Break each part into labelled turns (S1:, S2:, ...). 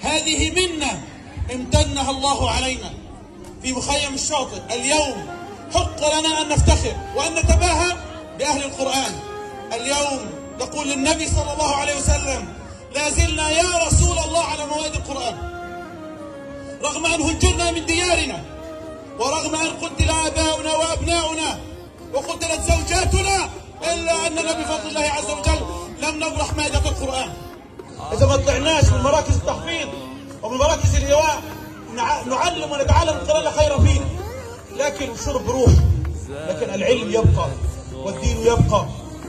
S1: هذه منة امتنها الله علينا في مخيم الشاطئ. اليوم حق لنا أن نفتخر وأن نتباهى بأهل القرآن. اليوم نقول للنبي صلى الله عليه وسلم: لا زلنا يا رسول الله على موائد القرآن، رغم أن هجرنا من ديارنا، ورغم أن قتل آباؤنا وأبناؤنا وقتلت زوجاتنا، إلا أننا بفضل الله عز وجل لم نبرح مائدة القرآن. إذا ما طلعناش من مراكز التحفيظ ومن مراكز الإيواء نعلم ونتعلم القرآن لا خير فينا، لكن الشرب روح، لكن العلم يبقى والدين يبقى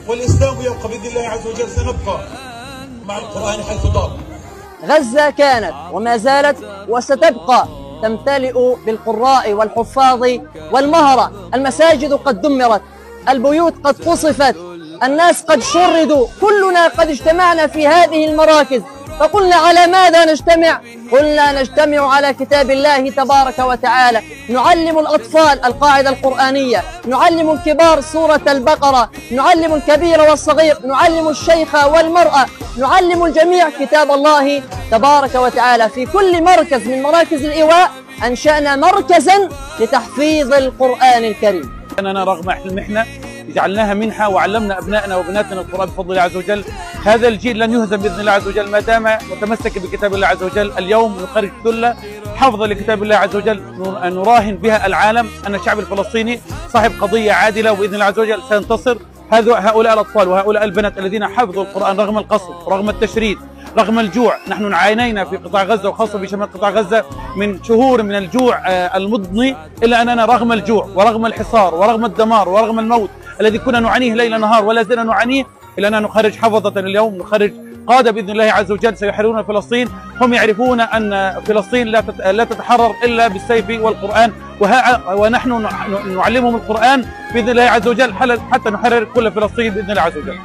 S1: والإسلام يبقى بإذن الله عز وجل. سنبقى مع القرآن حيث دار.
S2: غزة كانت وما زالت وستبقى تمتلئ بالقراء والحفاظ والمهرة. المساجد قد دمرت، البيوت قد قصفت، الناس قد شردوا، كلنا قد اجتمعنا في هذه المراكز، فقلنا: على ماذا نجتمع؟ قلنا: نجتمع على كتاب الله تبارك وتعالى، نعلم الأطفال القاعدة القرآنية، نعلم الكبار سورة البقرة، نعلم الكبير والصغير، نعلم الشيخ والمرأة، نعلم الجميع كتاب الله تبارك وتعالى. في كل مركز من مراكز الإيواء أنشأنا مركزا لتحفيظ القرآن الكريم.
S3: أننا رغم المحنة جعلناها منحة وعلمنا أبنائنا وبناتنا القرآن بفضل الله عز وجل. هذا الجيل لن يهزم بإذن الله عز وجل ما دام متمسك بكتاب الله عز وجل. اليوم نخرج ثلة حفظا لكتاب الله عز وجل نراهن بها العالم أن الشعب الفلسطيني صاحب قضية عادلة، وبإذن الله عز وجل سينتصر. هؤلاء الأطفال وهؤلاء البنات الذين حفظوا القرآن رغم القصف ورغم التشريد رغم الجوع. نحن عانينا في قطاع غزة وخاصة في شمال قطاع غزة من شهور من الجوع المضني، إلا أننا رغم الجوع ورغم الحصار ورغم الدمار ورغم الموت الذي كنا نعانيه ليل نهار ولا زلنا نعانيه، إلا أننا نخرج حفظة اليوم، نخرج قادة بإذن الله عز وجل سيحررون فلسطين. هم يعرفون أن فلسطين لا تتحرر إلا بالسيف والقرآن، ونحن نعلمهم القرآن بإذن الله عز وجل حتى نحرر كل فلسطين بإذن الله عز وجل.